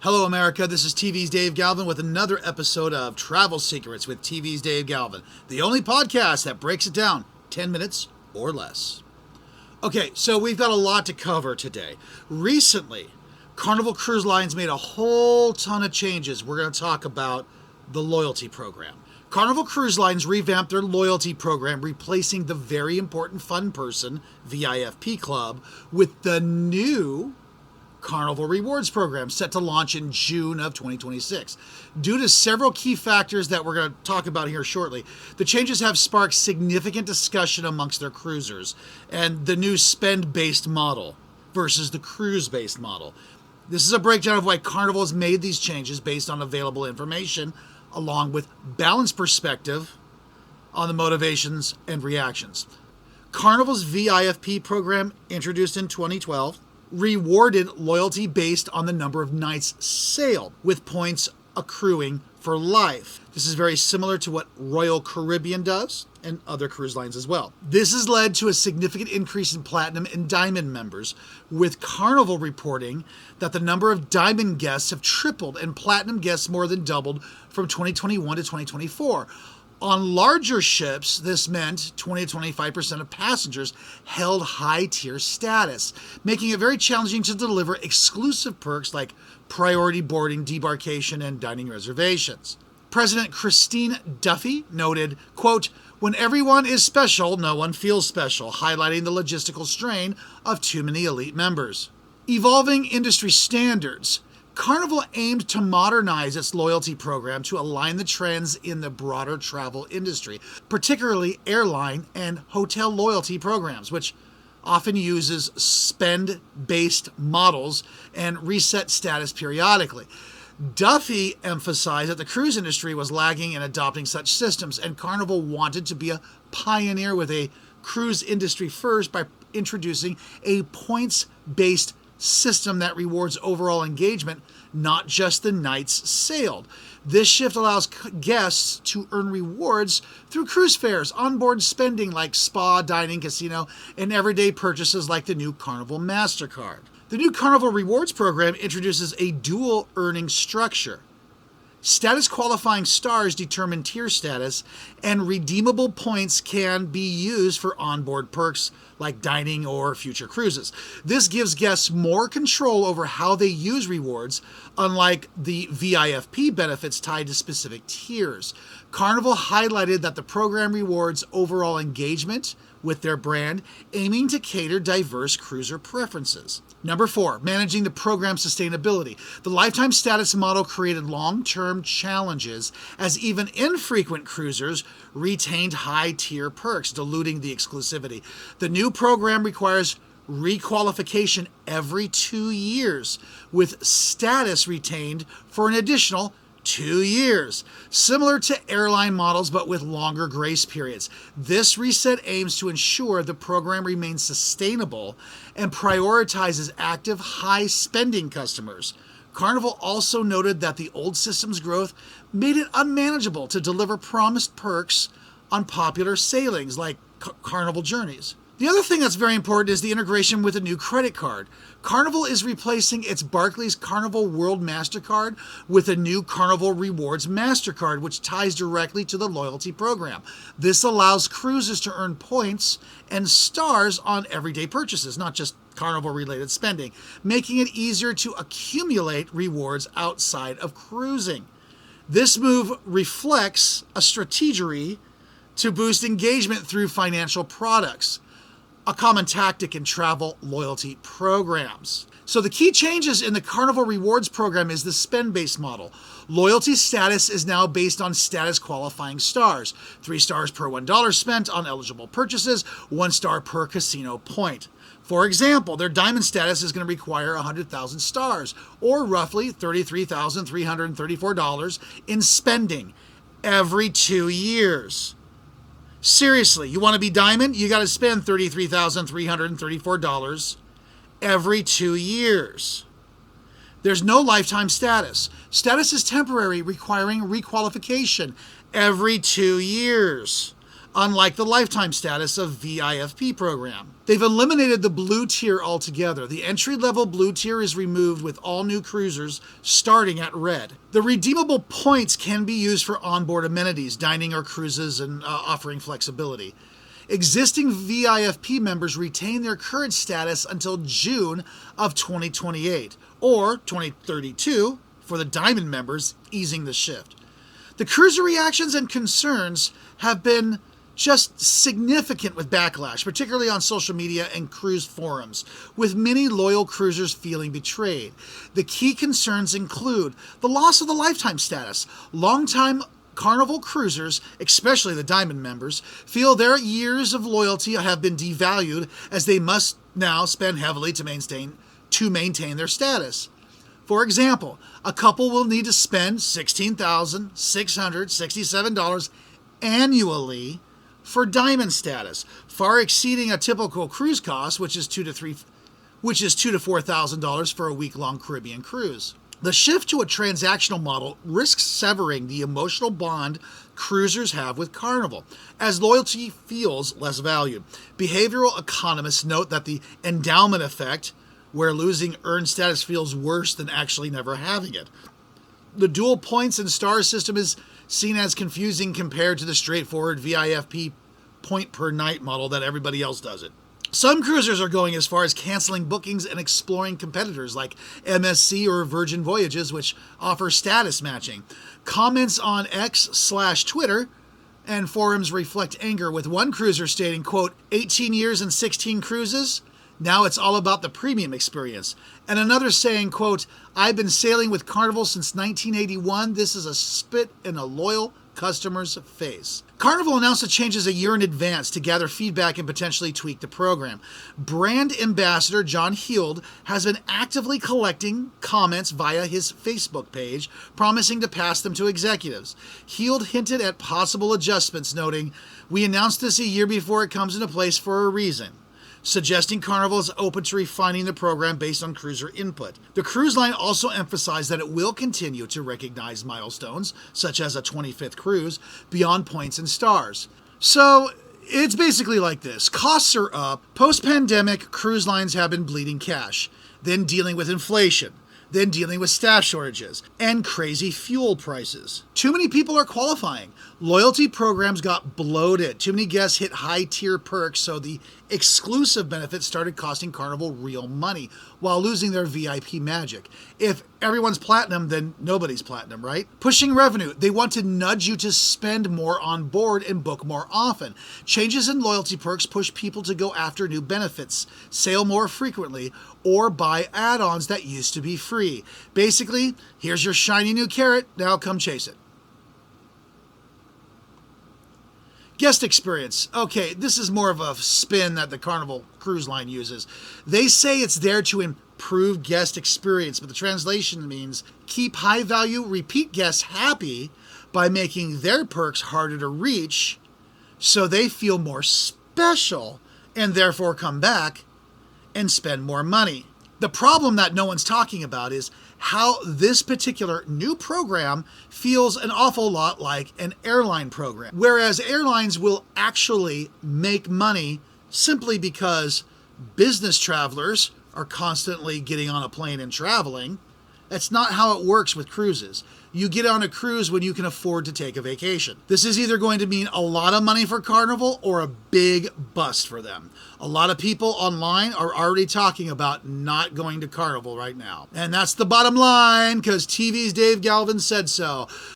Hello, America. This is TV's Dave Galvin with another episode of Travel Secrets with TV's Dave Galvin, the only podcast that breaks it down 10 minutes or less. Okay, so we've got a lot to cover today. Recently, Carnival Cruise Lines made a whole ton of changes. We're going to talk about the loyalty program. Carnival Cruise Lines revamped their loyalty program, replacing the very important Fun Person, VIFP Club, with the new Carnival Rewards program set to launch in June of 2026. Due to several key factors that we're going to talk about here shortly, the changes have sparked significant discussion amongst their cruisers and the new spend-based model versus the cruise-based model. This is a breakdown of why Carnival has made these changes based on available information, along with balanced perspective on the motivations and reactions. Carnival's VIFP program, introduced in 2012, rewarded loyalty based on the number of nights sailed, with points accruing for life. This is very similar to what Royal Caribbean does and other cruise lines as well. This has led to a significant increase in Platinum and Diamond members, with Carnival reporting that the number of Diamond guests have tripled and Platinum guests more than doubled from 2021 to 2024. On larger ships, this meant 20 to 25% of passengers held high-tier status, making it very challenging to deliver exclusive perks like priority boarding, debarkation, and dining reservations. President Christine Duffy noted, quote, "When everyone is special, no one feels special," highlighting the logistical strain of too many elite members. Evolving industry standards. Carnival aimed to modernize its loyalty program to align the trends in the broader travel industry, particularly airline and hotel loyalty programs, which often uses spend-based models and reset status periodically. Duffy emphasized that the cruise industry was lagging in adopting such systems, and Carnival wanted to be a pioneer with a cruise industry first by introducing a points-based system that rewards overall engagement, not just the nights sailed. This shift allows guests to earn rewards through cruise fares, onboard spending like spa, dining, casino, and everyday purchases like the new Carnival MasterCard. The new Carnival Rewards program introduces a dual earning structure. Status qualifying stars determine tier status, and redeemable points can be used for onboard perks like dining or future cruises. This gives guests more control over how they use rewards, unlike the VIFP benefits tied to specific tiers. Carnival highlighted that the program rewards overall engagement with their brand, aiming to cater diverse cruiser preferences. Number 4, managing the program sustainability. The lifetime status model created long-term challenges as even infrequent cruisers retained high-tier perks, diluting the exclusivity. The new program requires requalification every 2 years, with status retained for an additional 2 years, similar to airline models but with longer grace periods. This reset aims to ensure the program remains sustainable and prioritizes active, high-spending customers. Carnival also noted that the old system's growth made it unmanageable to deliver promised perks on popular sailings like Carnival Journeys. The other thing that's very important is the integration with a new credit card. Carnival is replacing its Barclays Carnival World MasterCard with a new Carnival Rewards MasterCard, which ties directly to the loyalty program. This allows cruisers to earn points and stars on everyday purchases, not just Carnival-related spending, making it easier to accumulate rewards outside of cruising. This move reflects a strategy to boost engagement through financial products, a common tactic in travel loyalty programs. So the key changes in the Carnival Rewards program is the spend-based model. Loyalty status is now based on status qualifying stars. 3 stars per $1 spent on eligible purchases, 1 star per casino point. For example, their diamond status is going to require 100,000 stars, or roughly $33,334 in spending every 2 years. Seriously, you want to be diamond? You got to spend $33,334 every 2 years. There's no lifetime status. Status is temporary, requiring requalification every 2 years. unlike the lifetime status of VIFP program. They've eliminated the blue tier altogether. The entry-level blue tier is removed with all new cruisers starting at red. The redeemable points can be used for onboard amenities, dining or cruises, and offering flexibility. Existing VIFP members retain their current status until June of 2028 or 2032 for the Diamond members, easing the shift. The cruiser reactions and concerns have been just significant with backlash, particularly on social media and cruise forums, with many loyal cruisers feeling betrayed. The key concerns include the loss of the lifetime status. Longtime Carnival cruisers, especially the Diamond members, feel their years of loyalty have been devalued as they must now spend heavily to maintain their status. For example, a couple will need to spend $16,667 annually for Diamond status, far exceeding a typical cruise cost, which is $2,000 to $4,000 for a week-long Caribbean cruise. The shift to a transactional model risks severing the emotional bond cruisers have with Carnival, as loyalty feels less valued. Behavioral economists note that the endowment effect, where losing earned status feels worse than actually never having it. The dual points and stars system is seen as confusing compared to the straightforward VIFP point per night model that everybody else does it. Some cruisers are going as far as canceling bookings and exploring competitors like MSC or Virgin Voyages, which offer status matching. Comments on X/Twitter and forums reflect anger, with one cruiser stating, quote, 18 years and 16 cruises? Now it's all about the premium experience. And another saying, quote, I've been sailing with Carnival since 1981. This is a spit in a loyal customer's face. Carnival announced the changes a year in advance to gather feedback and potentially tweak the program. Brand ambassador John Heald has been actively collecting comments via his Facebook page, promising to pass them to executives. Heald hinted at possible adjustments, noting, we announced this a year before it comes into place for a reason, suggesting Carnival is open to refining the program based on cruiser input. The cruise line also emphasized that it will continue to recognize milestones, such as a 25th cruise, beyond points and stars. So it's basically like this. Costs are up. Post-pandemic, cruise lines have been bleeding cash, then dealing with inflation, then dealing with staff shortages and crazy fuel prices. Too many people are qualifying. Loyalty programs got bloated. Too many guests hit high-tier perks, so the exclusive benefits started costing Carnival real money while losing their VIP magic. If everyone's platinum, then nobody's platinum, right? Pushing revenue. They want to nudge you to spend more on board and book more often. Changes in loyalty perks push people to go after new benefits, sail more frequently, or buy add-ons that used to be free. Basically, here's your shiny new carrot, now come chase it. Guest experience. Okay, this is more of a spin that the Carnival Cruise Line uses. They say it's there to improve guest experience, but the translation means keep high-value repeat guests happy by making their perks harder to reach so they feel more special and therefore come back and spend more money. The problem that no one's talking about is how this particular new program feels an awful lot like an airline program. Whereas airlines will actually make money simply because business travelers are constantly getting on a plane and traveling. That's not how it works with cruises. You get on a cruise when you can afford to take a vacation. This is either going to mean a lot of money for Carnival or a big bust for them. A lot of people online are already talking about not going to Carnival right now. And that's the bottom line, because TV's Dave Galvin said so.